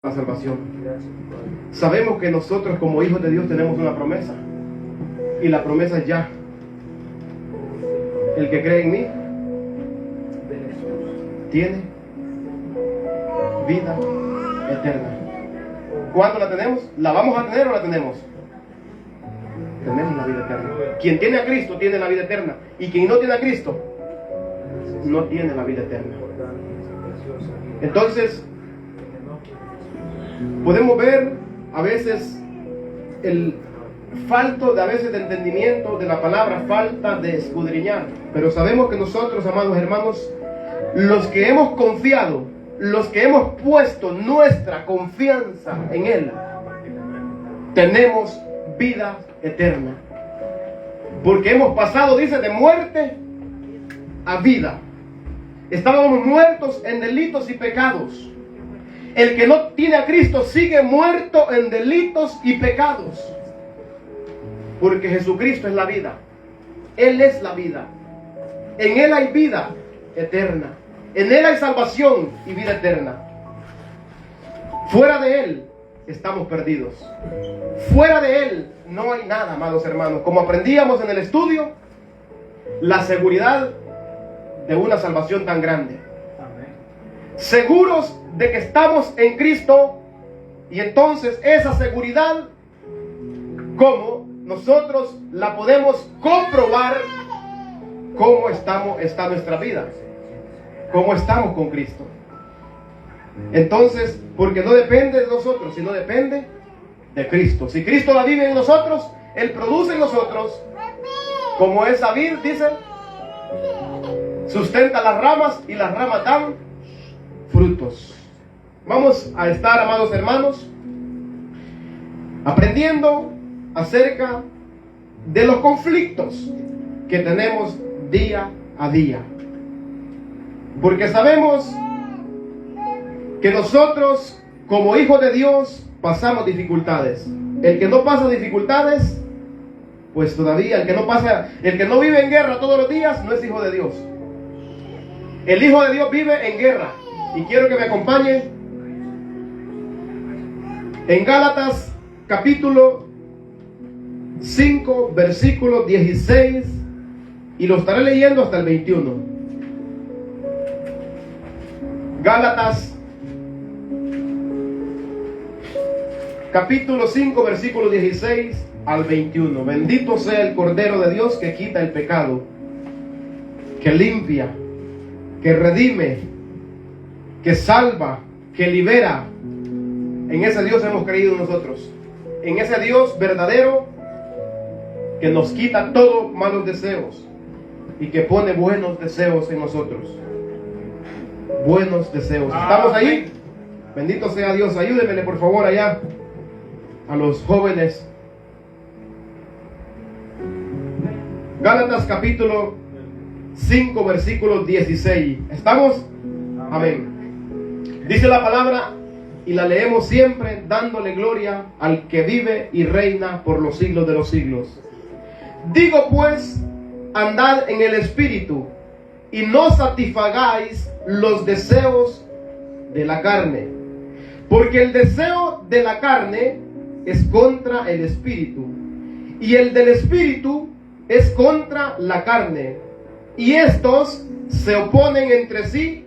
la salvación. Sabemos que nosotros como hijos de Dios tenemos una promesa, y la promesa es ya: el que cree en mí tiene vida eterna. ¿Cuándo la tenemos? ¿La vamos a tener o la tenemos? Tenemos la vida eterna. Quien tiene a Cristo tiene la vida eterna, y quien no tiene a Cristo no tiene la vida eterna. Entonces podemos ver a veces el falto de entendimiento de la palabra, falta de escudriñar, pero sabemos que nosotros, amados hermanos, los que hemos confiado, los que hemos puesto nuestra confianza en Él, tenemos vida eterna, porque hemos pasado, dice, de muerte a vida. Estábamos muertos en delitos y pecados. El que no tiene a Cristo sigue muerto en delitos y pecados, porque Jesucristo es la vida. Él es la vida. En Él hay vida eterna. En Él hay salvación y vida eterna. Fuera de Él estamos perdidos. Fuera de Él no hay nada, amados hermanos. Como aprendíamos en el estudio, la seguridad de una salvación tan grande. Seguros de que estamos en Cristo, y entonces esa seguridad, ¿cómo nosotros la podemos comprobar? ¿Cómo está nuestra vida? ¿Cómo estamos con Cristo? Entonces, porque no depende de nosotros, sino depende de Cristo. Si Cristo la vive en nosotros, Él produce en nosotros, como esa vid, dice, sustenta las ramas, y las ramas dan frutos. Vamos a estar, amados hermanos, aprendiendo acerca de los conflictos que tenemos día a día, porque sabemos que nosotros como hijos de Dios pasamos dificultades. El que no pasa dificultades, pues todavía, el que no vive en guerra todos los días, no es hijo de Dios. El hijo de Dios vive en guerra. Y quiero que me acompañe en Gálatas capítulo 5, versículo 16, y lo estaré leyendo hasta el 21. Gálatas capítulo 5, versículo 16 al 21. Bendito sea el Cordero de Dios que quita el pecado, que limpia, que redime, que salva, que libera. En ese Dios hemos creído nosotros, en ese Dios verdadero que nos quita todos malos deseos y que pone buenos deseos en nosotros. Buenos deseos. ¿Estamos ahí? Bendito sea Dios. Ayúdenmele por favor allá a los jóvenes. Gálatas capítulo 5, versículo 16. ¿Estamos? Amén. Dice la palabra, y la leemos siempre, dándole gloria al que vive y reina por los siglos de los siglos. Digo pues, andad en el Espíritu, y no satisfagáis los deseos de la carne, porque el deseo de la carne es contra el Espíritu, y el del Espíritu es contra la carne, y estos se oponen entre sí,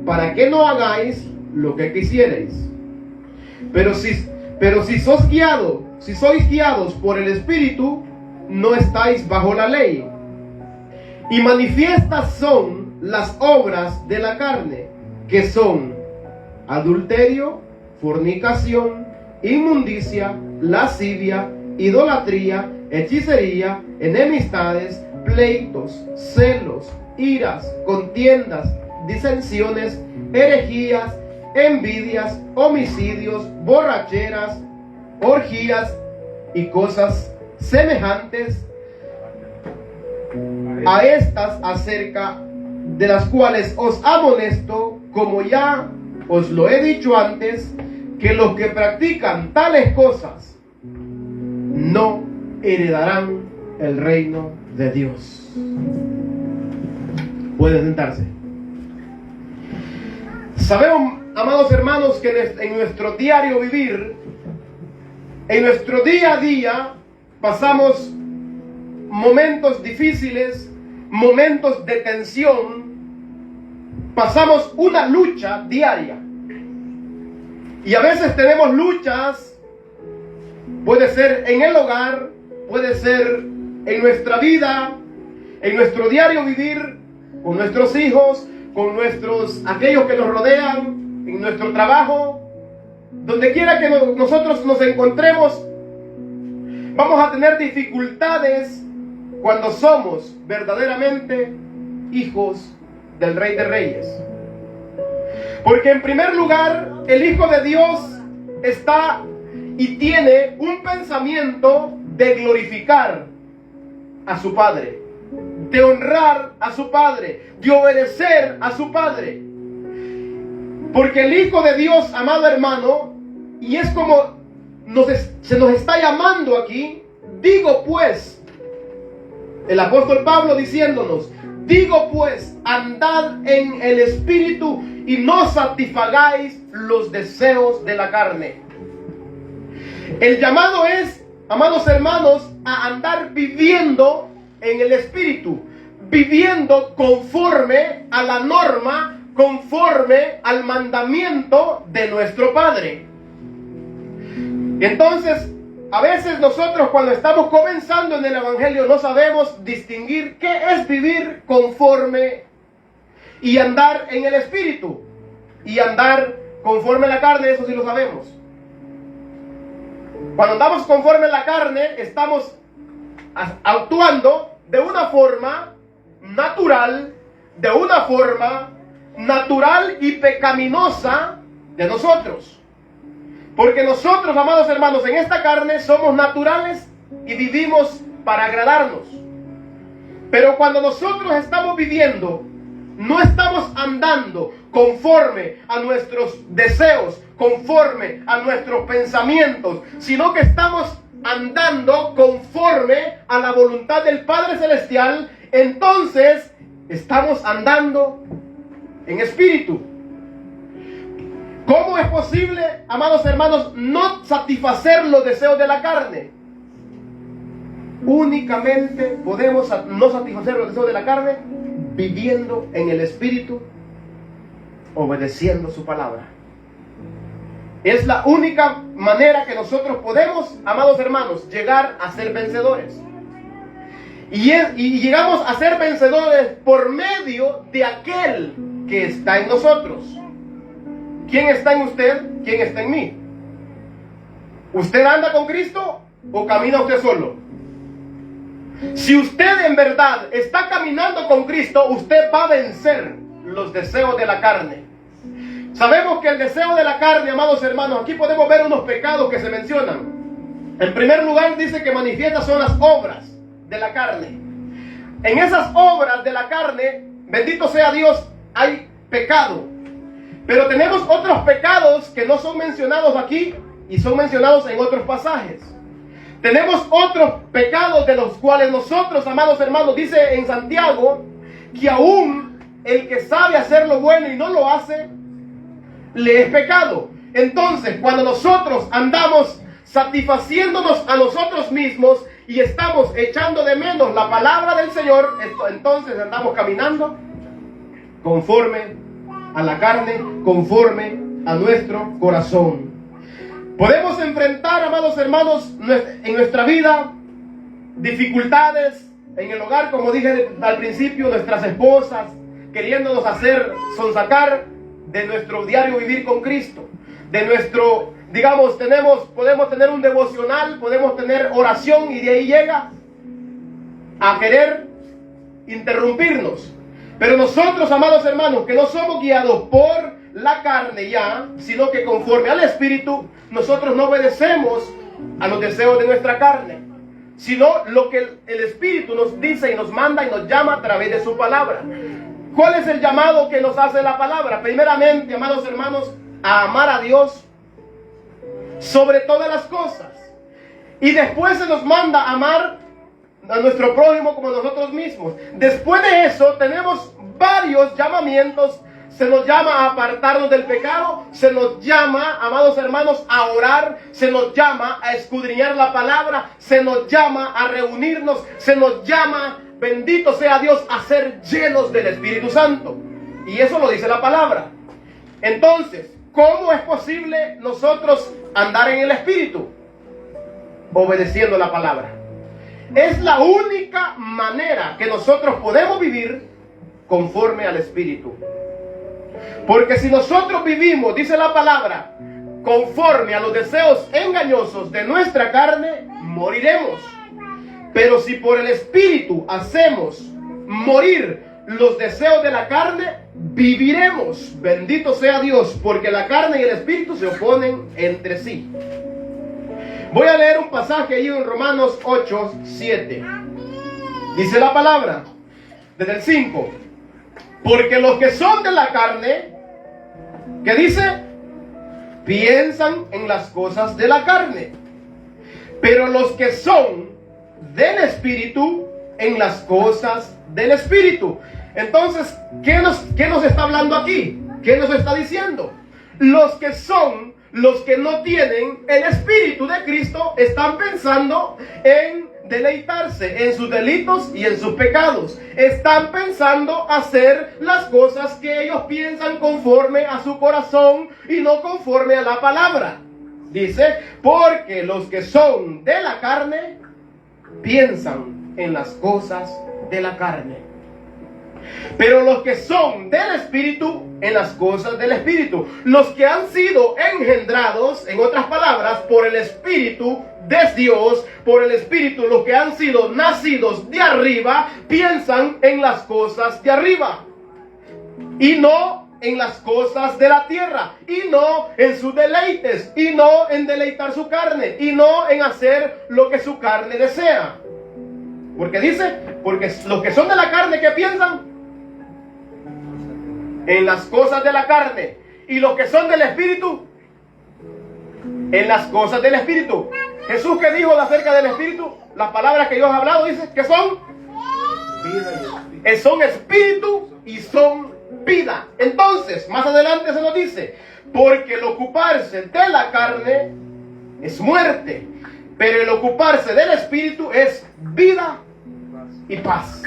para que no hagáis lo que quisierais. Pero si sois guiados por el Espíritu, no estáis bajo la ley. Y manifiestas son las obras de la carne, que son adulterio, fornicación, inmundicia, lascivia, idolatría, hechicería, enemistades, pleitos, celos, iras, contiendas, disensiones, herejías, envidias, homicidios, borracheras, orgías y cosas semejantes a estas, acerca de las cuales os amonesto, como ya os lo he dicho antes, que los que practican tales cosas no heredarán el reino de Dios. Pueden sentarse. Sabemos, amados hermanos, que en nuestro diario vivir, en nuestro día a día, pasamos momentos difíciles, momentos de tensión, pasamos una lucha diaria. Y a veces tenemos luchas, puede ser en el hogar, puede ser en nuestra vida, en nuestro diario vivir, con nuestros hijos, con aquellos que nos rodean, en nuestro trabajo, donde quiera que nosotros nos encontremos, vamos a tener dificultades cuando somos verdaderamente hijos del Rey de Reyes. Porque en primer lugar, el Hijo de Dios está y tiene un pensamiento de glorificar a su Padre, de honrar a su Padre, de obedecer a su Padre. Porque el Hijo de Dios, amado hermano, y es como se nos está llamando aquí, digo pues, el apóstol Pablo diciéndonos, digo pues, andad en el Espíritu y no satisfagáis los deseos de la carne. El llamado es, amados hermanos, a andar viviendo en el Espíritu, viviendo conforme a la norma, conforme al mandamiento de nuestro Padre. Entonces, a veces nosotros cuando estamos comenzando en el Evangelio no sabemos distinguir qué es vivir conforme y andar en el Espíritu y andar conforme a la carne, eso sí lo sabemos. Cuando andamos conforme a la carne, estamos actuando de una forma natural, y pecaminosa de nosotros. Porque nosotros, amados hermanos, en esta carne somos naturales y vivimos para agradarnos. Pero cuando nosotros estamos viviendo, no estamos andando conforme a nuestros deseos, conforme a nuestros pensamientos, sino que estamos andando conforme a la voluntad del Padre Celestial. Entonces estamos andando en espíritu. ¿Cómo es posible, amados hermanos, no satisfacer los deseos de la carne? Únicamente podemos no satisfacer los deseos de la carne viviendo en el Espíritu, obedeciendo su palabra. Es la única manera que nosotros podemos, amados hermanos, llegar a ser vencedores. Y llegamos a ser vencedores por medio de aquel que está en nosotros. ¿Quién está en usted? ¿Quién está en mí? ¿Usted anda con Cristo o camina usted solo? Si usted en verdad está caminando con Cristo, usted va a vencer los deseos de la carne. Sabemos que el deseo de la carne, amados hermanos, aquí podemos ver unos pecados que se mencionan. En primer lugar dice que manifiestas son las obras de la carne. En esas obras de la carne, bendito sea Dios, hay pecado. Pero tenemos otros pecados que no son mencionados aquí y son mencionados en otros pasajes. Tenemos otros pecados de los cuales nosotros, amados hermanos, dice en Santiago, que aún el que sabe hacer lo bueno y no lo hace, le es pecado. Entonces, cuando nosotros andamos satisfaciéndonos a nosotros mismos y estamos echando de menos la palabra del Señor, entonces andamos caminando conforme a la carne, conforme a nuestro corazón. Podemos enfrentar, amados hermanos, en nuestra vida dificultades en el hogar, como dije al principio, nuestras esposas queriéndonos hacer sonsacar de nuestro diario vivir con Cristo, de nuestro, digamos, podemos tener un devocional, podemos tener oración y de ahí llega a querer interrumpirnos. Pero nosotros, amados hermanos, que no somos guiados por la carne ya, sino que conforme al Espíritu, nosotros no obedecemos a los deseos de nuestra carne, sino lo que el Espíritu nos dice y nos manda y nos llama a través de su palabra. ¿Cuál es el llamado que nos hace la palabra? Primeramente, amados hermanos, a amar a Dios sobre todas las cosas. Y después se nos manda a amar a nuestro prójimo como nosotros mismos. Después de eso tenemos varios llamamientos se nos llama a apartarnos del pecado, se nos llama, amados hermanos, a orar, se nos llama a escudriñar la palabra, se nos llama a reunirnos, se nos llama, bendito sea Dios, a ser llenos del Espíritu Santo. Y eso lo dice la palabra. Entonces, ¿cómo es posible nosotros andar en el Espíritu? Obedeciendo la palabra. Es la única manera que nosotros podemos vivir conforme al Espíritu. Porque si nosotros vivimos, dice la palabra, conforme a los deseos engañosos de nuestra carne, moriremos. Pero si por el Espíritu hacemos morir los deseos de la carne, viviremos. Bendito sea Dios, porque la carne y el Espíritu se oponen entre sí. Voy a leer un pasaje ahí en Romanos 8, 7. Dice la palabra, desde el 5. Porque los que son de la carne, ¿qué dice? Piensan en las cosas de la carne. Pero los que son del Espíritu, en las cosas del Espíritu. Entonces, ¿qué nos está hablando aquí? ¿Qué nos está diciendo? Los que son, los que no tienen el Espíritu de Cristo, están pensando en deleitarse en sus delitos y en sus pecados. Están pensando hacer las cosas que ellos piensan conforme a su corazón y no conforme a la palabra. Dice, porque los que son de la carne piensan en las cosas de la carne. Pero los que son del Espíritu, en las cosas del Espíritu. Los que han sido engendrados, en otras palabras, por el Espíritu de Dios, por el Espíritu, los que han sido nacidos de arriba, piensan en las cosas de arriba. Y no en las cosas de la tierra. Y no en sus deleites. Y no en deleitar su carne. Y no en hacer lo que su carne desea. Porque dice, porque los que son de la carne, ¿qué piensan? En las cosas de la carne. Y los que son del Espíritu, en las cosas del Espíritu. Jesús, ¿qué dijo acerca del Espíritu? Las palabras que Dios ha hablado, dice que son vida y espíritu. Son espíritu y son vida. Entonces, más adelante se nos dice, porque el ocuparse de la carne es muerte, pero el ocuparse del Espíritu es vida y paz.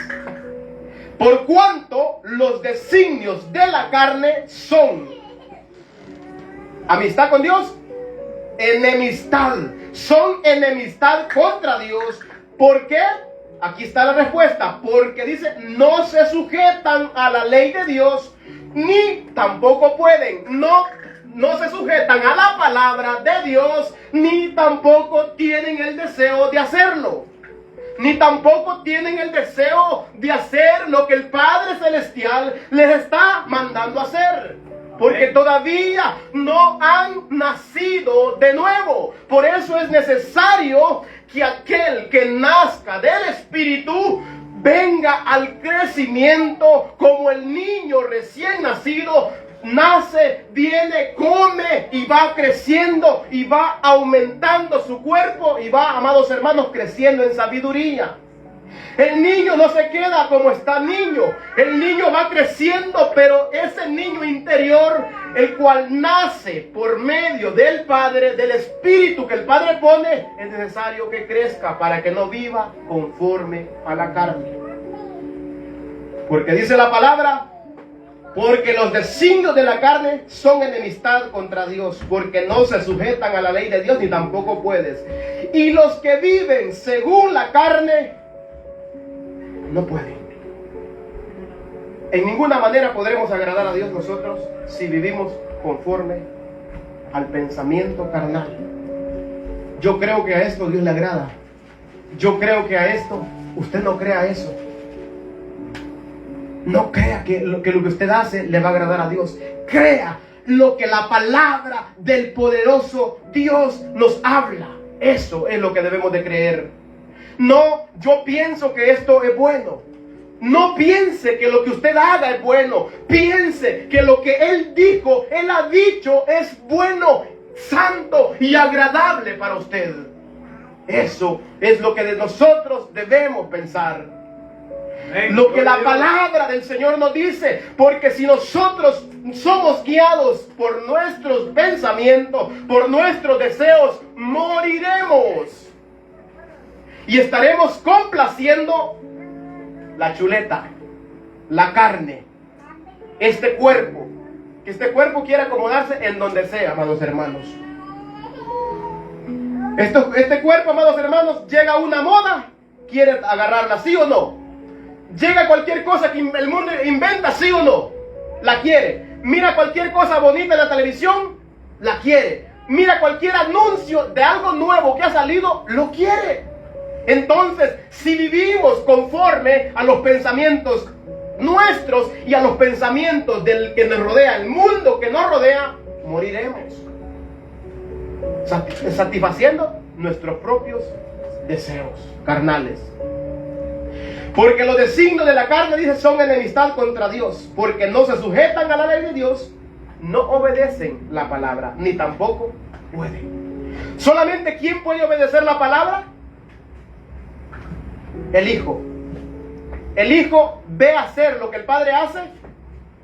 Por cuanto los designios de la carne son amistad con Dios, enemistad. Son enemistad contra Dios. ¿Por qué? Aquí está la respuesta. Porque dice, no se sujetan a la ley de Dios, ni tampoco pueden. No se sujetan a la palabra de Dios, ni tampoco tienen el deseo de hacerlo. Ni tampoco tienen el deseo de hacer lo que el Padre Celestial les está mandando hacer. Porque todavía no han nacido de nuevo. Por eso es necesario que aquel que nazca del Espíritu venga al crecimiento como el niño recién nacido. Nace, viene, come y va creciendo y va aumentando su cuerpo y va, amados hermanos, creciendo en sabiduría. El niño no se queda como está niño. El niño va creciendo, pero ese niño interior, el cual nace por medio del Padre, del Espíritu que el Padre pone, es necesario que crezca para que no viva conforme a la carne. Porque dice la palabra, porque los designios de la carne son enemistad contra Dios, porque no se sujetan a la ley de Dios, ni tampoco puedes. Y los que viven según la carne, no pueden. En ninguna manera podremos agradar a Dios nosotros si vivimos conforme al pensamiento carnal. Yo creo que a esto Dios le agrada. Yo creo que a esto, usted no crea eso. No crea que lo que usted hace le va a agradar a Dios. Crea lo que la palabra del poderoso Dios nos habla. Eso es lo que debemos de creer. No, yo pienso que esto es bueno. No piense que lo que usted haga es bueno. Piense que lo que Él dijo, Él ha dicho es bueno, santo y agradable para usted. Eso es lo que de nosotros debemos pensar. Lo que la palabra del Señor nos dice. Porque si nosotros somos guiados por nuestros pensamientos, por nuestros deseos, moriremos. Y estaremos complaciendo la chuleta, la carne, este cuerpo. Que este cuerpo quiere acomodarse en donde sea, amados hermanos. Este cuerpo, amados hermanos, llega a una moda, quiere agarrarla, ¿sí o no? Llega cualquier cosa que el mundo inventa, ¿sí o no? La quiere. Mira cualquier cosa bonita en la televisión, la quiere. Mira cualquier anuncio de algo nuevo que ha salido, lo quiere. Entonces, si vivimos conforme a los pensamientos nuestros y a los pensamientos del que nos rodea, el mundo que nos rodea, moriremos. Satisfaciendo nuestros propios deseos carnales. Porque los designios de la carne, dice, son enemistad contra Dios, porque no se sujetan a la ley de Dios, no obedecen la palabra, ni tampoco pueden. Solamente ¿quién puede obedecer la palabra? El Hijo. El Hijo ve hacer lo que el Padre hace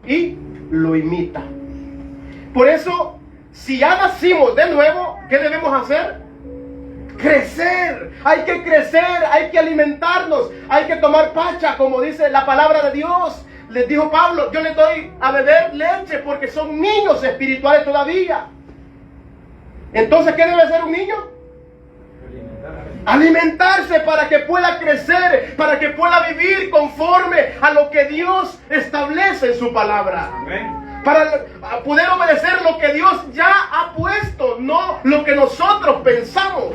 y lo imita. Por eso, si ya nacimos de nuevo, ¿qué debemos hacer? Crecer. Hay que crecer, hay que alimentarnos, hay que tomar pacha, como dice la palabra de Dios. Les dijo Pablo, yo les doy a beber leche porque son niños espirituales todavía. Entonces, ¿qué debe hacer un niño? Alimentarse para que pueda crecer, para que pueda vivir conforme a lo que Dios establece en su palabra. Amén. Para poder obedecer lo que Dios ya ha puesto, no lo que nosotros pensamos.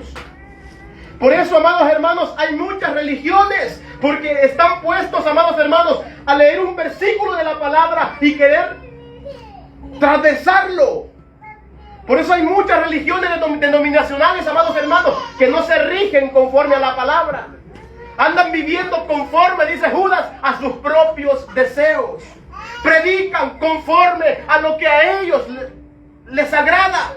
Por eso, amados hermanos, hay muchas religiones, porque están puestos, amados hermanos, a leer un versículo de la palabra y querer transversarlo. Por eso hay muchas religiones denominacionales, amados hermanos, que no se rigen conforme a la palabra. Andan viviendo conforme, dice Judas, a sus propios deseos. Predican conforme a lo que a ellos les agrada.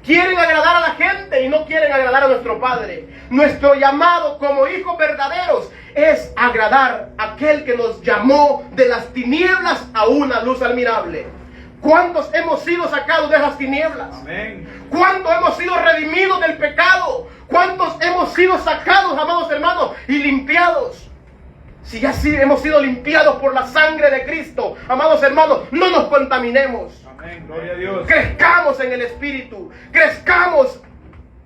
Quieren agradar a la gente y no quieren agradar a nuestro Padre. Nuestro llamado como hijos verdaderos es agradar a aquel que nos llamó de las tinieblas a una luz admirable. ¿Cuántos hemos sido sacados de esas tinieblas? Amén. ¿Cuántos hemos sido redimidos del pecado? ¿Cuántos hemos sido sacados, amados hermanos, y limpiados? Si ya sí hemos sido limpiados por la sangre de Cristo, amados hermanos, no nos contaminemos. Amén. Gloria a Dios. Crezcamos en el Espíritu. Crezcamos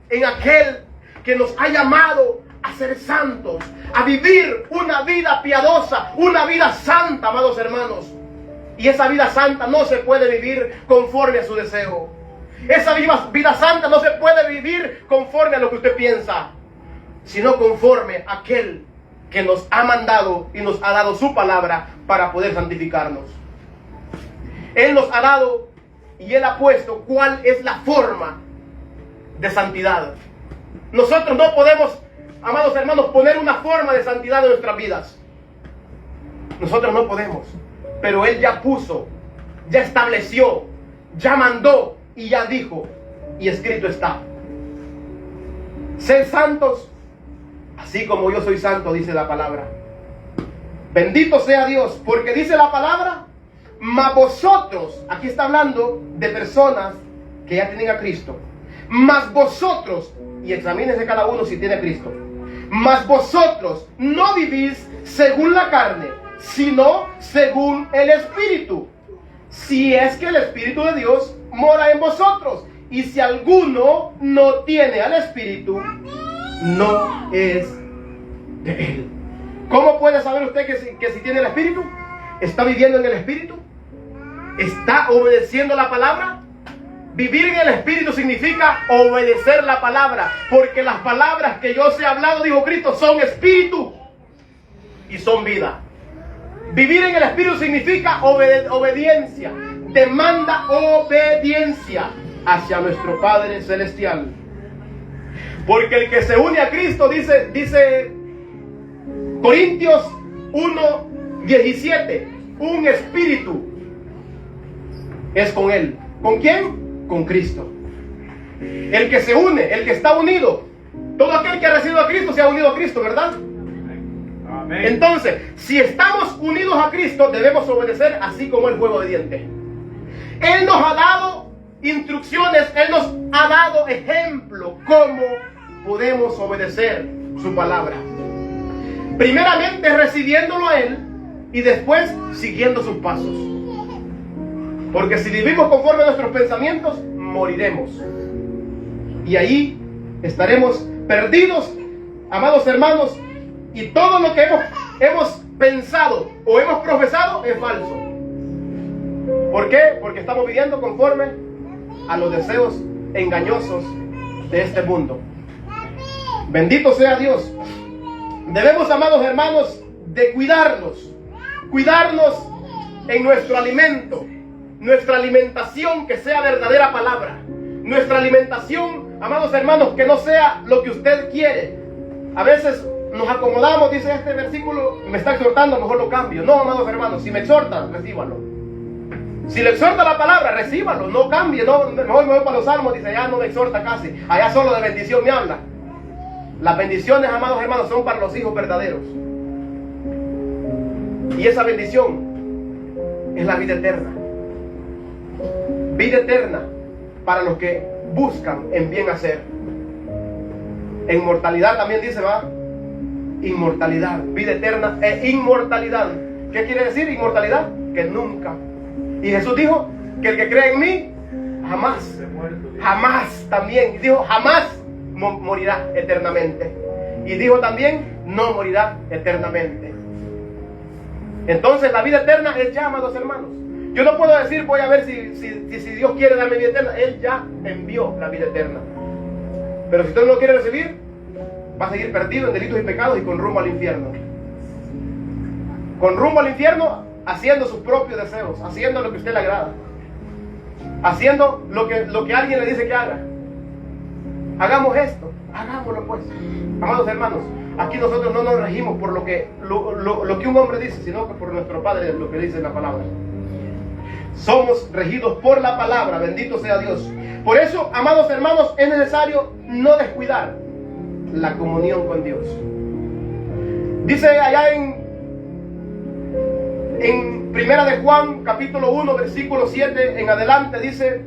en aquel que nos ha llamado a ser santos, a vivir una vida piadosa, una vida santa, amados hermanos. Y esa vida santa no se puede vivir conforme a su deseo. Esa vida santa no se puede vivir conforme a lo que usted piensa, sino conforme a aquel que nos ha mandado y nos ha dado su palabra para poder santificarnos. Él nos ha dado y Él ha puesto cuál es la forma de santidad. Nosotros no podemos, amados hermanos, poner una forma de santidad en nuestras vidas. Nosotros no podemos. Pero Él ya puso, ya estableció, ya mandó y ya dijo, y escrito está. Sed santos, así como yo soy santo, dice la palabra. Bendito sea Dios, porque dice la palabra, mas vosotros, aquí está hablando de personas que ya tienen a Cristo, mas vosotros, y examínense cada uno si tiene a Cristo, mas vosotros no vivís según la carne, sino según el Espíritu, si es que el Espíritu de Dios mora en vosotros. Y si alguno no tiene al Espíritu, no es de Él. ¿Cómo puede saber usted que si tiene el Espíritu? ¿Está viviendo en el Espíritu? ¿Está obedeciendo la palabra? Vivir en el Espíritu significa obedecer la palabra, porque las palabras que yo os he hablado, dijo Cristo, son Espíritu y son vida. Vivir en el Espíritu significa obediencia, demanda obediencia hacia nuestro Padre Celestial. Porque el que se une a Cristo, dice Corintios 1:17, un espíritu es con Él. ¿Con quién? Con Cristo. El que se une, el que está unido, todo aquel que ha recibido a Cristo se ha unido a Cristo, ¿verdad? Amén. Entonces, si estamos unidos a Cristo, debemos obedecer así como Él fue obediente. Él nos ha dado instrucciones, Él nos ha dado ejemplo cómo podemos obedecer su palabra. Primeramente recibiéndolo a Él y después siguiendo sus pasos. Porque si vivimos conforme a nuestros pensamientos, moriremos. Y ahí estaremos perdidos, amados hermanos, y todo lo que hemos pensado o hemos profesado es falso. ¿Por qué? Porque estamos viviendo conforme a los deseos engañosos de este mundo. Bendito sea Dios. Debemos, amados hermanos, de cuidarnos en nuestro alimento, nuestra alimentación que sea verdadera palabra, nuestra alimentación, amados hermanos, que no sea lo que usted quiere. A veces nos acomodamos, dice este versículo, me está exhortando, mejor lo cambio. No, amados hermanos, si me exhorta, recíbalo. Si le exhorta la palabra, recíbalo, no cambie. No, mejor me voy para los salmos, dice, allá no me exhorta casi, allá solo de bendición me habla. Las bendiciones, amados hermanos, son para los hijos verdaderos. Y esa bendición es la vida eterna. Vida eterna para los que buscan en bien hacer. En mortalidad también dice, va, inmortalidad, vida eterna e inmortalidad. ¿Qué quiere decir inmortalidad? Que nunca. Y Jesús dijo que el que cree en mí jamás también. Y dijo jamás morirá eternamente. Y dijo también no morirá eternamente. Entonces la vida eterna es ya, amados hermanos. Yo no puedo decir voy a ver si Dios quiere darme vida eterna. Él ya envió la vida eterna. Pero si usted no lo quiere recibir, va a seguir perdido en delitos y pecados y con rumbo al infierno. Con rumbo al infierno, haciendo sus propios deseos, haciendo lo que a usted le agrada, haciendo lo que alguien le dice que haga. Hagamos esto, hagámoslo pues. Amados hermanos, aquí nosotros no nos regimos por lo que un hombre dice, sino que por nuestro Padre, lo que dice la palabra. Somos regidos por la palabra, bendito sea Dios. Por eso, amados hermanos, es necesario no descuidar la comunión con Dios. Dice allá en Primera de Juan, capítulo 1, versículo 7 en adelante, dice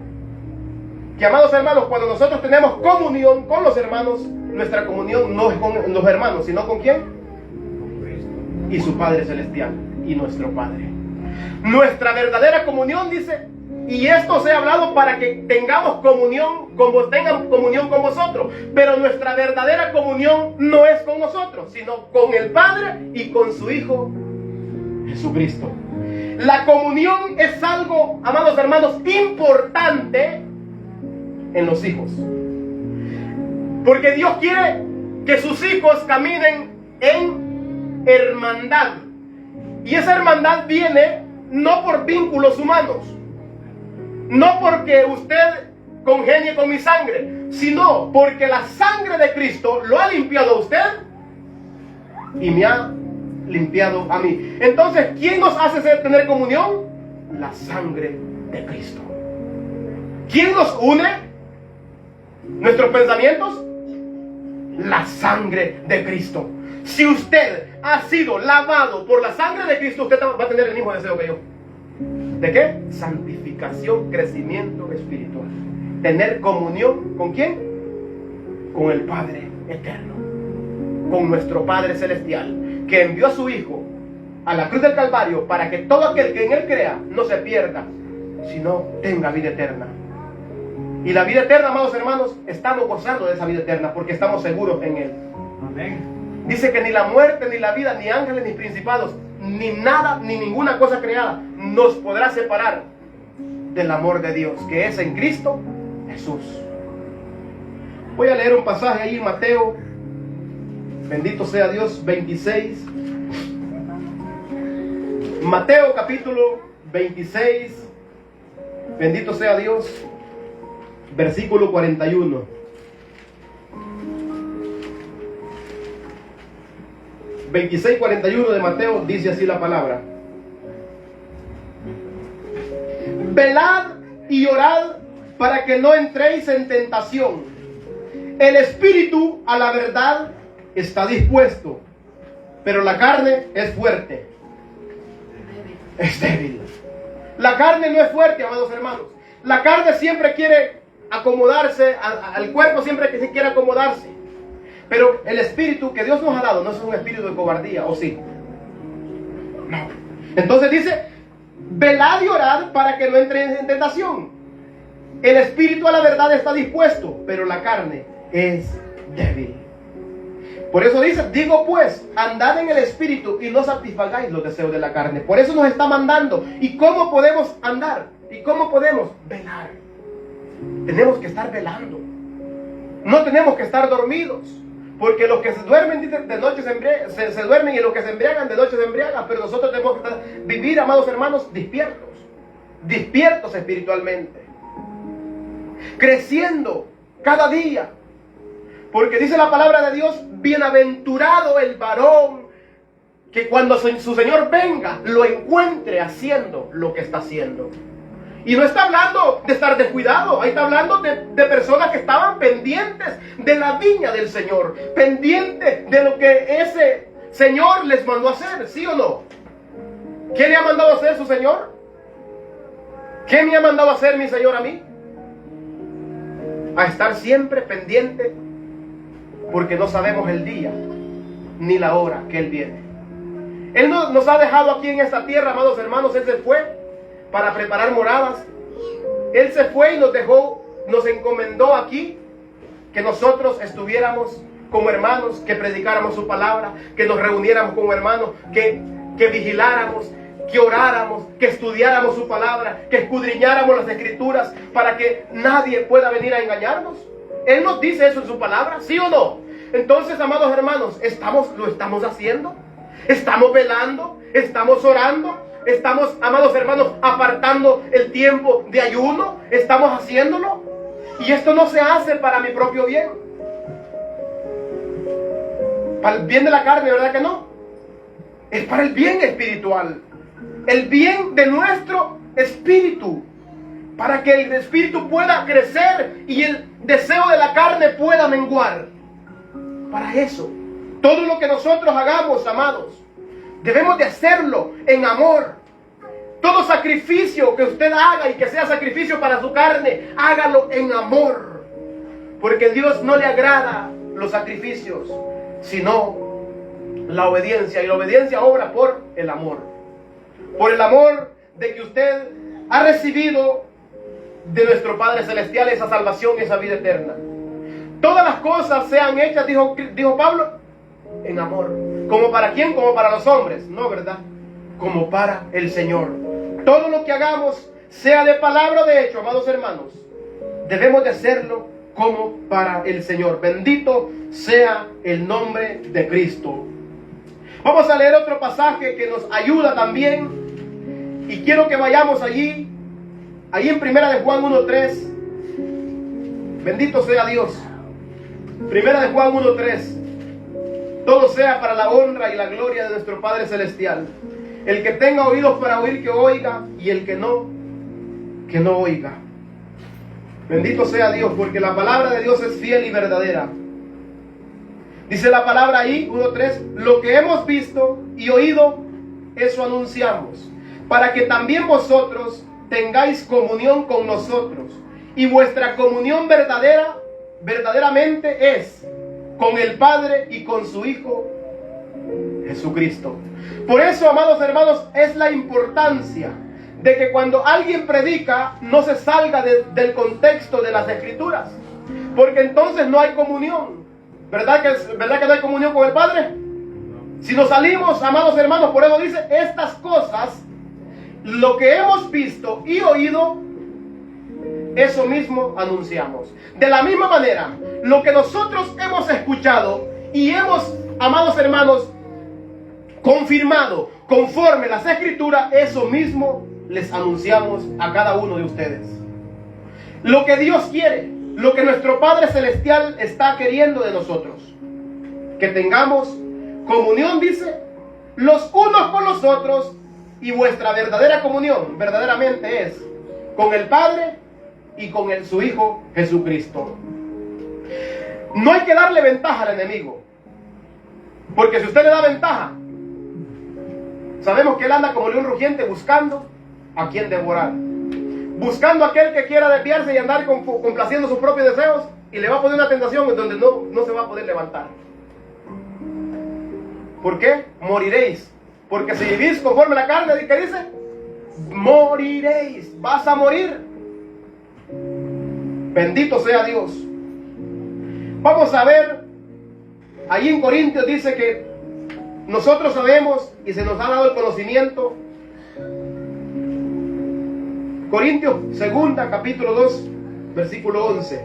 que, amados hermanos, cuando nosotros tenemos comunión con los hermanos, nuestra comunión no es con los hermanos, sino con ¿quién? Y su Padre Celestial, y nuestro Padre. Nuestra verdadera comunión, dice, y esto os he hablado para que tengamos comunión, como tengan comunión con vosotros. Pero nuestra verdadera comunión no es con nosotros, sino con el Padre y con su Hijo Jesucristo. La comunión es algo, amados hermanos, importante en los hijos. Porque Dios quiere que sus hijos caminen en hermandad. Y esa hermandad viene no por vínculos humanos, no porque usted congenie con mi sangre, sino porque la sangre de Cristo lo ha limpiado a usted y me ha limpiado a mí. Entonces, ¿quién nos hace tener comunión? La sangre de Cristo. ¿Quién nos une? ¿Nuestros pensamientos? La sangre de Cristo. Si usted ha sido lavado por la sangre de Cristo, usted va a tener el mismo deseo que yo. ¿De qué? Santificación, crecimiento espiritual. Tener comunión ¿con quién? Con el Padre eterno, con nuestro Padre celestial, que envió a su Hijo a la cruz del Calvario para que todo aquel que en Él crea no se pierda, sino tenga vida eterna. Y la vida eterna, amados hermanos, estamos gozando de esa vida eterna porque estamos seguros en Él. Amén. Dice que ni la muerte, ni la vida, ni ángeles, ni principados, ni nada, ni ninguna cosa creada nos podrá separar del amor de Dios, que es en Cristo Jesús. Voy a leer un pasaje ahí en Mateo, bendito sea Dios, 26. Mateo capítulo 26, bendito sea Dios, versículo 41. 26:41 de Mateo dice así la palabra: velad y orad para que no entréis en tentación. El espíritu a la verdad está dispuesto, pero la carne es fuerte. Es débil. La carne no es fuerte, amados hermanos. La carne siempre quiere acomodarse, al cuerpo siempre que se quiere acomodarse. Pero el espíritu que Dios nos ha dado no es un espíritu de cobardía, ¿o sí? No. Entonces dice, velad y orad para que no entren en tentación. El espíritu a la verdad está dispuesto, pero la carne es débil. Por eso dice, digo pues, andad en el espíritu y no satisfagáis los deseos de la carne. Por eso nos está mandando. ¿Y cómo podemos andar? ¿Y cómo podemos velar? Tenemos que estar velando. No tenemos que estar dormidos. Porque los que se duermen, dicen, de noche se duermen, y los que se embriagan, de noche se embriagan. Pero nosotros tenemos que vivir, amados hermanos, despiertos. Despiertos espiritualmente. Creciendo cada día. Porque dice la palabra de Dios, bienaventurado el varón que cuando su Señor venga, lo encuentre haciendo lo que está haciendo. Y no está hablando de estar descuidado, ahí está hablando de personas que estaban pendientes de la viña del Señor, pendientes de lo que ese Señor les mandó a hacer, ¿sí o no? ¿Qué le ha mandado a hacer su Señor? ¿Qué me ha mandado a hacer mi Señor a mí? A estar siempre pendiente, porque no sabemos el día ni la hora que Él viene. Él no nos ha dejado aquí en esta tierra, amados hermanos. Él se fue para preparar moradas. Él se fue y nos dejó, nos encomendó aquí que nosotros estuviéramos como hermanos, que predicáramos su palabra, que nos reuniéramos como hermanos, que vigiláramos, que oráramos, que estudiáramos su palabra, que escudriñáramos las escrituras para que nadie pueda venir a engañarnos. Él nos dice eso en su palabra, ¿sí o no? Entonces, amados hermanos, ¿lo estamos haciendo? ¿Estamos velando? ¿Estamos orando? ¿Estamos, amados hermanos, apartando el tiempo de ayuno? ¿Estamos haciéndolo? Y esto no se hace para mi propio bien. Para el bien de la carne, ¿verdad que no? Es para el bien espiritual. El bien de nuestro espíritu. Para que el espíritu pueda crecer y el deseo de la carne pueda menguar. Para eso, todo lo que nosotros hagamos, amados, debemos de hacerlo en amor. Todo sacrificio que usted haga y que sea sacrificio para su carne, hágalo en amor. Porque a Dios no le agrada los sacrificios, sino la obediencia. Y la obediencia obra por el amor. Por el amor de que usted ha recibido de nuestro Padre Celestial esa salvación y esa vida eterna. Todas las cosas sean hechas, dijo Pablo, en amor. ¿Como para quién? Como para los hombres, no, ¿verdad? Como para el Señor. Todo lo que hagamos, sea de palabra o de hecho, amados hermanos, debemos de hacerlo como para el Señor. Bendito sea el nombre de Cristo. Vamos a leer otro pasaje que nos ayuda también. Y quiero que vayamos allí en Primera de Juan 1:3. Bendito sea Dios. Primera de Juan 1:3. Todo sea para la honra y la gloria de nuestro Padre Celestial. El que tenga oídos para oír, que oiga, y el que no oiga. Bendito sea Dios, porque la palabra de Dios es fiel y verdadera. Dice la palabra ahí, 1:3, lo que hemos visto y oído, eso anunciamos, para que también vosotros tengáis comunión con nosotros. Y vuestra comunión verdaderamente es con el Padre y con su Hijo Jesucristo. Por eso, amados hermanos, es la importancia de que cuando alguien predica no se salga del contexto de las Escrituras, porque entonces no hay comunión. ¿Verdad que no hay comunión con el Padre? Si nos salimos, amados hermanos, por eso dice, estas cosas, lo que hemos visto y oído, eso mismo anunciamos. De la misma manera, lo que nosotros hemos escuchado y hemos, amados hermanos, confirmado conforme las Escrituras, eso mismo les anunciamos a cada uno de ustedes. Lo que Dios quiere, lo que nuestro Padre Celestial está queriendo de nosotros, que tengamos comunión, dice, los unos con los otros, y vuestra verdadera comunión verdaderamente es con el Padre y con su Hijo Jesucristo. No hay que darle ventaja al enemigo. Porque si usted le da ventaja, sabemos que él anda como león rugiente buscando a quien devorar. Buscando a aquel que quiera desviarse y andar complaciendo sus propios deseos, y le va a poner una tentación en donde no se va a poder levantar. ¿Por qué? Moriréis. Porque si vivís conforme a la carne, ¿qué dice? Moriréis. Vas a morir. Bendito sea Dios. Vamos a ver, ahí en Corintios dice que nosotros sabemos y se nos ha dado el conocimiento. Corintios, segunda, capítulo 2, versículo 11.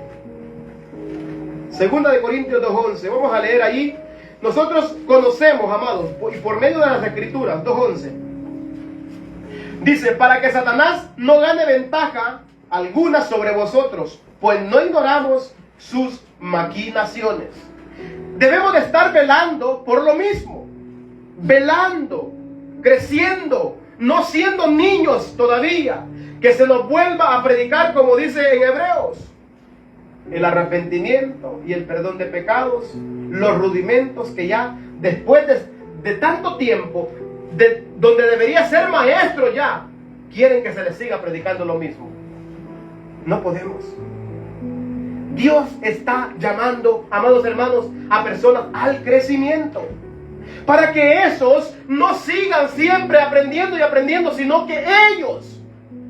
Segunda de Corintios 2:11. Vamos a leer allí. Nosotros conocemos, amados, y por medio de las Escrituras, 2:11. Dice, para que Satanás no gane ventaja alguna sobre vosotros, pues no ignoramos sus maquinaciones. Debemos de estar velando por lo mismo. Velando, creciendo, no siendo niños todavía. Que se nos vuelva a predicar, como dice en Hebreos, el arrepentimiento y el perdón de pecados, los rudimentos que ya después de tanto tiempo, donde debería ser maestro ya, quieren que se les siga predicando lo mismo. No podemos. Dios está llamando, amados hermanos, a personas al crecimiento, para que esos no sigan siempre aprendiendo y aprendiendo, sino que ellos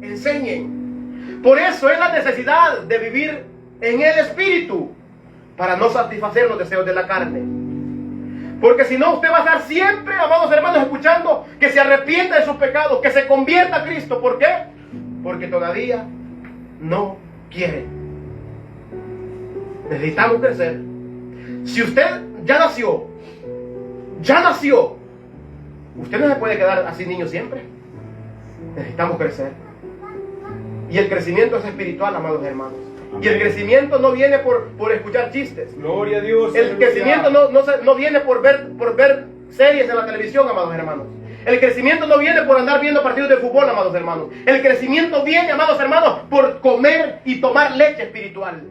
enseñen. Por eso es la necesidad de vivir en el Espíritu, para no satisfacer los deseos de la carne. Porque si no, usted va a estar siempre, amados hermanos, escuchando que se arrepienta de sus pecados, que se convierta a Cristo. ¿Por qué? Porque todavía no quiere. Necesitamos crecer. Si usted ya nació, usted no se puede quedar así niño siempre. Necesitamos crecer. Y el crecimiento es espiritual, amados hermanos. Y el crecimiento no viene por escuchar chistes. Gloria a Dios. El crecimiento no viene por ver series en la televisión, amados hermanos. El crecimiento no viene por andar viendo partidos de fútbol, amados hermanos. El crecimiento viene, amados hermanos, por comer y tomar leche espiritual.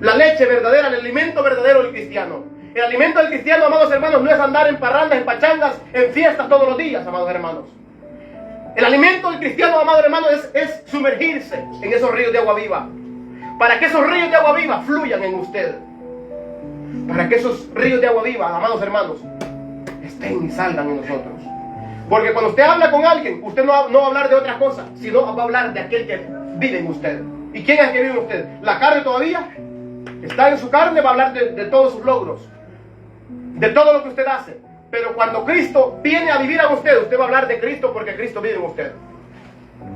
La leche verdadera, el alimento verdadero del cristiano. El alimento del cristiano, amados hermanos, no es andar en parrandas, en pachangas, en fiestas todos los días, amados hermanos. El alimento del cristiano, amado hermano, es sumergirse en esos ríos de agua viva. Para que esos ríos de agua viva fluyan en usted. Para que esos ríos de agua viva, amados hermanos, estén y salgan en nosotros. Porque cuando usted habla con alguien, usted no va a hablar de otra cosa, sino va a hablar de aquel que vive en usted. ¿Y quién es el que vive en usted? ¿La carne todavía? Está en su carne, va a hablar de todos sus logros, de todo lo que usted hace. Pero cuando Cristo viene a vivir a usted, usted va a hablar de Cristo porque Cristo vive en usted.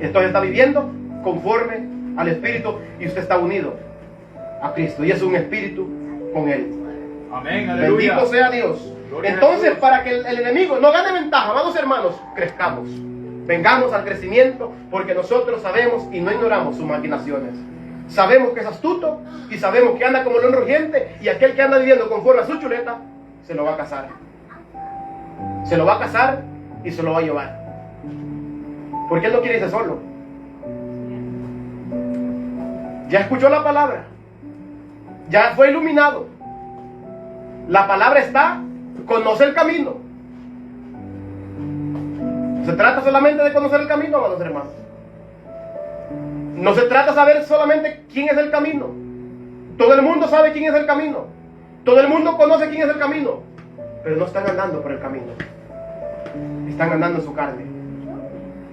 Entonces está viviendo conforme al Espíritu y usted está unido a Cristo y es un espíritu con Él. Amén, aleluya. Bendito sea Dios. Gloria Entonces, para que el enemigo no gane ventaja, amados hermanos, crezcamos. Vengamos al crecimiento porque nosotros sabemos y no ignoramos sus maquinaciones. Sabemos que es astuto y sabemos que anda como león rugiente, y aquel que anda viviendo conforme a su chuleta se lo va a casar. Se lo va a casar y se lo va a llevar. Porque él no quiere irse solo. Ya escuchó la palabra. Ya fue iluminado. La palabra está, conoce el camino. Se trata solamente de conocer el camino, amados hermanos. No se trata de saber solamente quién es el camino. Todo el mundo sabe quién es el camino. Todo el mundo conoce quién es el camino. Pero no están andando por el camino. Están andando en su carne.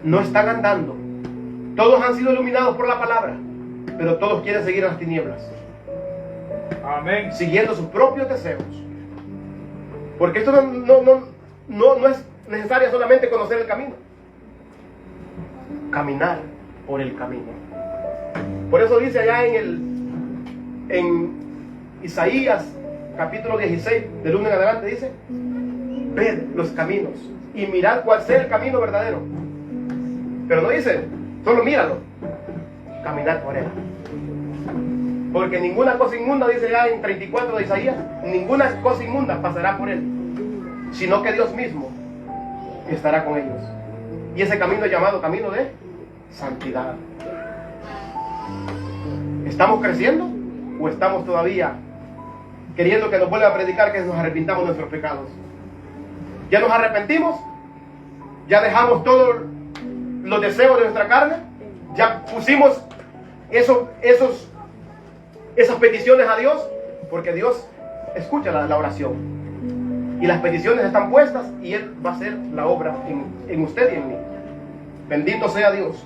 No están andando. Todos han sido iluminados por la palabra, pero todos quieren seguir en las tinieblas. Amén. Siguiendo sus propios deseos. Porque esto no es necesario solamente conocer el camino. Caminar por el camino. Por eso dice allá en Isaías capítulo 16, del 1 en adelante, dice: ved los caminos y mirad cuál sea el camino verdadero. Pero no dice, solo míralo, caminar por él. Porque ninguna cosa inmunda, dice ya en 34 de Isaías, ninguna cosa inmunda pasará por él, sino que Dios mismo estará con ellos. Y ese camino es llamado camino de santidad. ¿Estamos creciendo o estamos todavía queriendo que nos vuelva a predicar que nos arrepintamos de nuestros pecados. Ya nos arrepentimos, ya dejamos todos los deseos de nuestra carne, ya pusimos esas peticiones a Dios, porque Dios escucha la oración. Y las peticiones están puestas y Él va a hacer la obra en usted y en mí. Bendito sea Dios.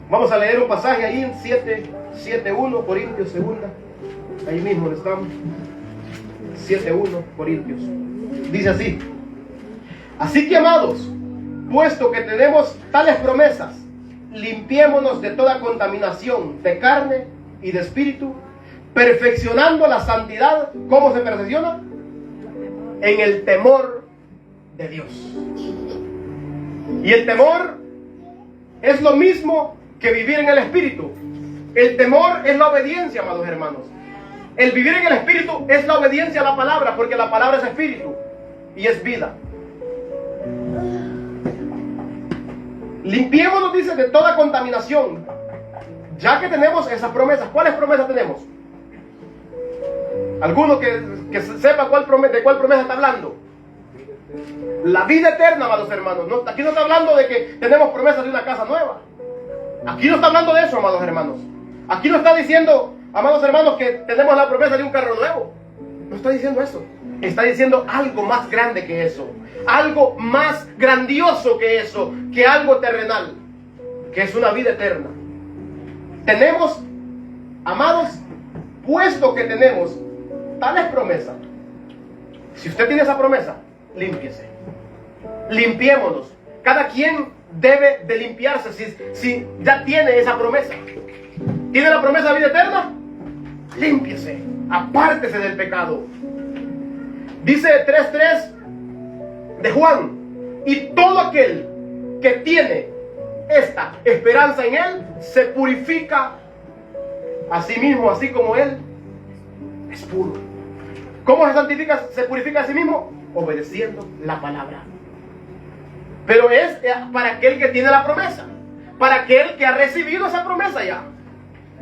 Vamos a leer un pasaje ahí en 7:1, Corintios 2. Ahí mismo estamos. 7:1, Corintios. Dice así: así que, amados, puesto que tenemos tales promesas, limpiémonos de toda contaminación de carne y de espíritu, perfeccionando la santidad. ¿Cómo se perfecciona? En el temor de Dios. Y el temor es lo mismo que vivir en el espíritu. El temor es la obediencia, amados hermanos. El vivir en el espíritu es la obediencia a la palabra, porque la palabra es espíritu y es vida. Limpiémonos, dice, de toda contaminación. Ya que tenemos esas promesas. ¿Cuáles promesas tenemos? ¿Alguno que sepa de cuál promesa está hablando? La vida eterna, amados hermanos. Aquí no está hablando de que tenemos promesas de una casa nueva. Aquí no está hablando de eso, amados hermanos. Aquí no está diciendo, amados hermanos, que tenemos la promesa de un carro nuevo. No está diciendo eso. Está diciendo algo más grande que eso. Algo más grandioso que eso. Que algo terrenal. Que es una vida eterna. Tenemos, amados, puesto que tenemos tales promesas. Si usted tiene esa promesa, límpiese. Limpiémonos. Cada quien debe de limpiarse si ya tiene esa promesa. ¿Tiene la promesa de vida eterna? Límpiese. Apártese del pecado. Dice 3:3 de Juan: y todo aquel que tiene esta esperanza en Él se purifica a sí mismo, así como Él es puro. ¿Cómo se santifica, se purifica a sí mismo? Obedeciendo la palabra. Pero es para aquel que tiene la promesa, para aquel que ha recibido esa promesa ya.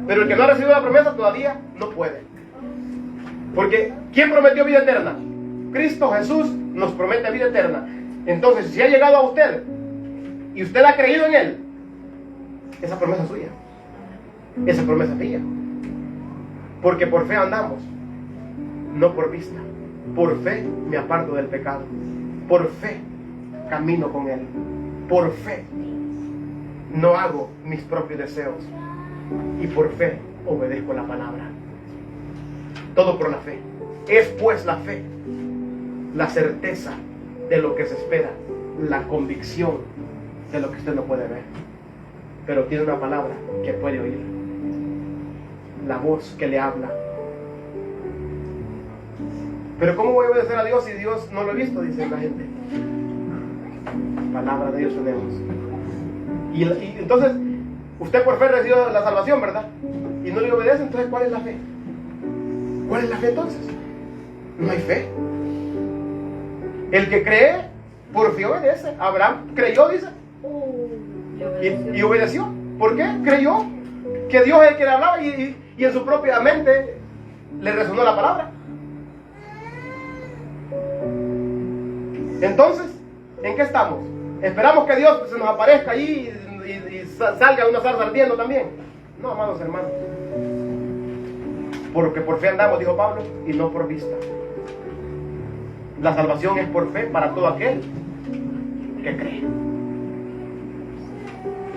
Pero el que no ha recibido la promesa todavía no puede. Porque ¿quién prometió vida eterna? Cristo Jesús nos promete vida eterna. Entonces, si ha llegado a usted y usted ha creído en Él, esa promesa es suya. Esa promesa es mía. Porque por fe andamos, no por vista. Por fe me aparto del pecado. Por fe camino con Él. Por fe no hago mis propios deseos. Y por fe obedezco la palabra. Todo por la fe. Es pues la fe la certeza de lo que se espera, la convicción de lo que usted no puede ver, pero tiene una palabra que puede oír, la voz que le habla. Pero ¿cómo voy a obedecer a Dios si Dios no lo he visto? Dice la gente. Palabra de Dios tenemos. Y entonces, usted por fe recibió la salvación, ¿verdad? Y no le obedece, entonces ¿cuál es la fe? ¿Cuál es la fe entonces? No hay fe. El que cree, por fe obedece. Abraham creyó, dice. Y obedeció. ¿Por qué? Creyó que Dios es el que le hablaba y en su propia mente le resonó la palabra. Entonces, ¿en qué estamos? ¿Esperamos que Dios se nos aparezca ahí y salga una zarza ardiendo también? No, amados hermanos. Porque por fe andamos, dijo Pablo, y no por vista. La salvación es por fe para todo aquel que cree.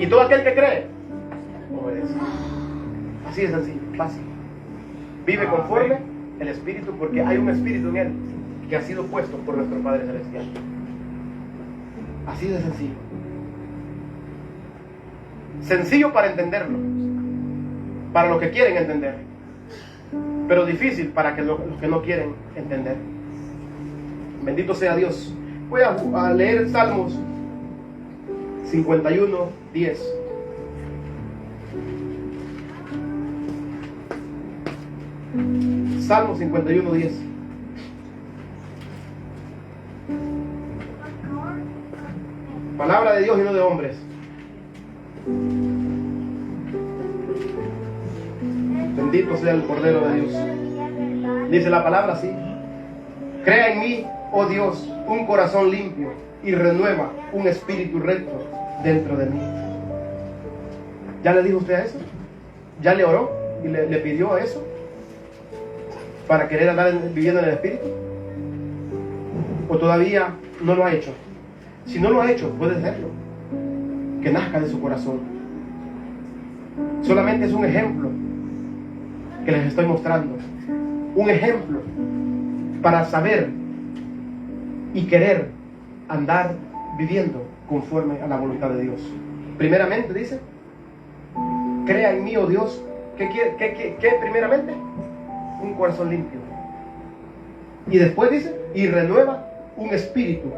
Y todo aquel que cree, obedece. Así es sencillo, fácil. Vive conforme el Espíritu, porque hay un Espíritu en él que ha sido puesto por nuestro Padre Celestial. Así de sencillo. Sencillo para entenderlo, para los que quieren entender, pero difícil para los que no quieren entender. Bendito sea Dios. Voy a leer Salmos 51:10. Salmos 51:10. Palabra de Dios y no de hombres. Bendito sea el Cordero de Dios. Dice la palabra así: crea en mí, oh Dios, un corazón limpio y renueva un espíritu recto dentro de mí. ¿Ya le dijo usted a eso? ¿Ya le oró y le pidió a eso? ¿Para querer andar viviendo en el espíritu? ¿O todavía no lo ha hecho? Si no lo ha hecho, puede hacerlo. Que nazca de su corazón. Solamente es un ejemplo que les estoy mostrando. Un ejemplo para saber y querer andar viviendo conforme a la voluntad de Dios. Primeramente dice: crea en mí, oh Dios. ¿Qué primeramente? Un corazón limpio. Y después dice: y renueva un espíritu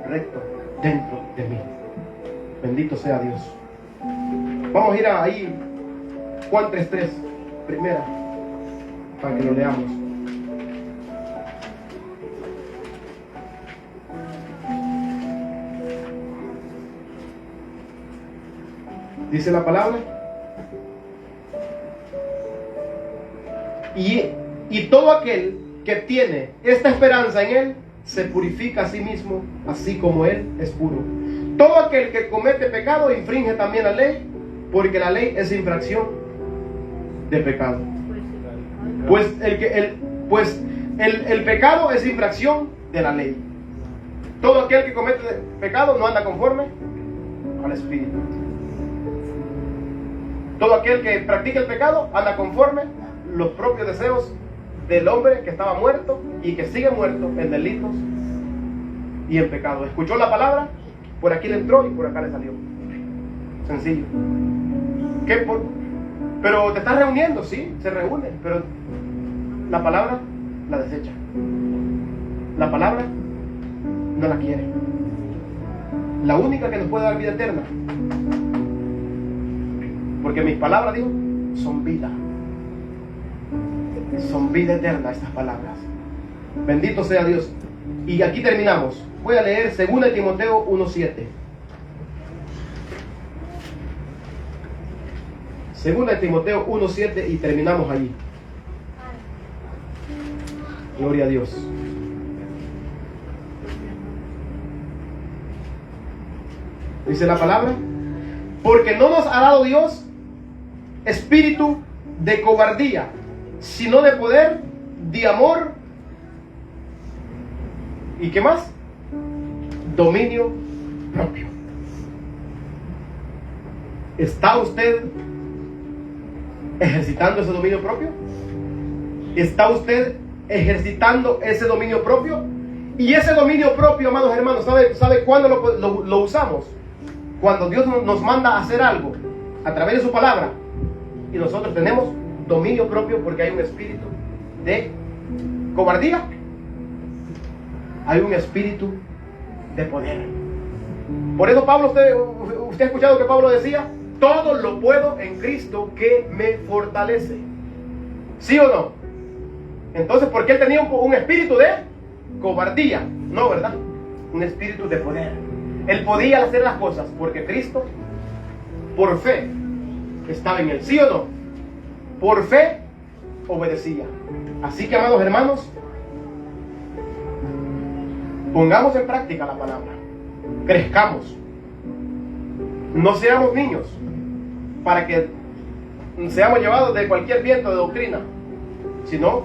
recto dentro de mí. Bendito sea Dios. Vamos a ir ahí, Juan 3:3, primera, para que lo leamos. Dice la palabra: y todo aquel que tiene esta esperanza en Él se purifica a sí mismo, así como Él es puro. Todo aquel que comete pecado infringe también la ley, porque la ley es infracción de pecado. Pues el pecado es infracción de la ley. Todo aquel que comete pecado no anda conforme al Espíritu. Todo aquel que practica el pecado anda conforme los propios deseos del hombre que estaba muerto y que sigue muerto en delitos y en pecado. Escuchó la palabra, por aquí le entró y por acá le salió. Sencillo. Pero te estás reuniendo, sí, se reúne, pero la palabra la desecha. La palabra no la quiere. La única que nos puede dar vida eterna, porque mis palabras, digo, son vida. Son vida eterna estas palabras. Bendito sea Dios. Y aquí terminamos. Voy a leer 2 Timoteo 1:7. 2 Timoteo 1:7 y terminamos allí. Gloria a Dios. Dice la palabra: porque no nos ha dado Dios espíritu de cobardía, sino de poder, de amor, ¿y qué más? Dominio propio. ¿Está usted ejercitando ese dominio propio? ¿Está usted ejercitando ese dominio propio? Y ese dominio propio, amados hermanos, ¿sabe cuándo lo usamos? Cuando Dios nos manda a hacer algo a través de su palabra y nosotros tenemos dominio propio, porque hay un espíritu de cobardía, hay un espíritu de poder. Por eso Pablo, usted ha escuchado que Pablo decía: todo lo puedo en Cristo que me fortalece. ¿Sí o no? Entonces, ¿por qué él tenía un espíritu de cobardía? No, ¿verdad? Un espíritu de poder. Él podía hacer las cosas porque Cristo, por fe, estaba en él. ¿Sí o no? Por fe obedecía. Así que, amados hermanos, pongamos en práctica la palabra. Crezcamos. No seamos niños para que seamos llevados de cualquier viento de doctrina, sino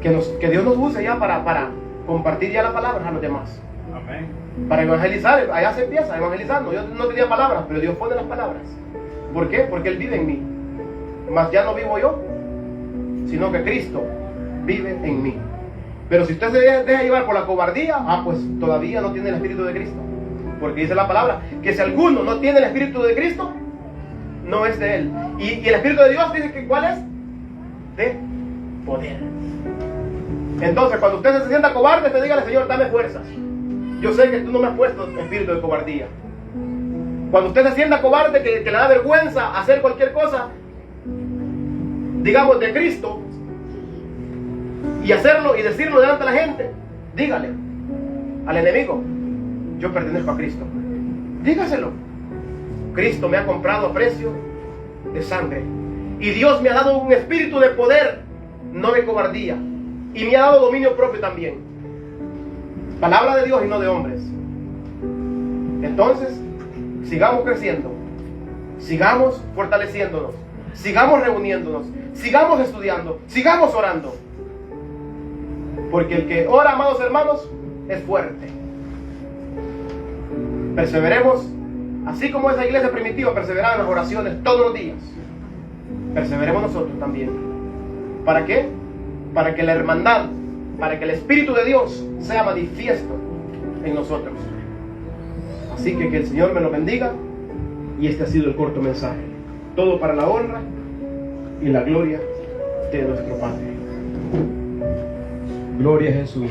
que Dios nos use ya para compartir ya la palabra a los demás. Amén. Para evangelizar. Allá se empieza evangelizando. Yo no tenía palabras, pero Dios pone las palabras. ¿Por qué? Porque Él vive en mí. Mas ya no vivo yo, sino que Cristo vive en mí. Pero si usted se deja llevar por la cobardía, pues todavía no tiene el Espíritu de Cristo. Porque dice la palabra que si alguno no tiene el Espíritu de Cristo, no es de Él. Y el Espíritu de Dios dice que ¿cuál es? De poder. Entonces, cuando usted se sienta cobarde, usted dígale: Señor, dame fuerzas. Yo sé que tú no me has puesto espíritu de cobardía. Cuando usted se sienta cobarde, que le da vergüenza hacer cualquier cosa, digamos, de Cristo, y hacerlo y decirlo delante de la gente, dígale al enemigo: yo pertenezco a Cristo. Dígaselo. Cristo me ha comprado a precio de sangre, y Dios me ha dado un espíritu de poder no de cobardía. Y me ha dado dominio propio también. Palabra de Dios y no de hombres. Entonces, sigamos creciendo, sigamos fortaleciéndonos, sigamos reuniéndonos, sigamos estudiando, sigamos orando. Porque el que ora, amados hermanos, es fuerte. Perseveremos, así como esa iglesia primitiva perseveraba en las oraciones todos los días. Perseveremos nosotros también. ¿Para qué? Para que la hermandad, para que el Espíritu de Dios sea manifiesto en nosotros. Así que el Señor me lo bendiga. Y este ha sido el corto mensaje. Todo para la honra y la gloria de nuestro Padre. Gloria a Jesús.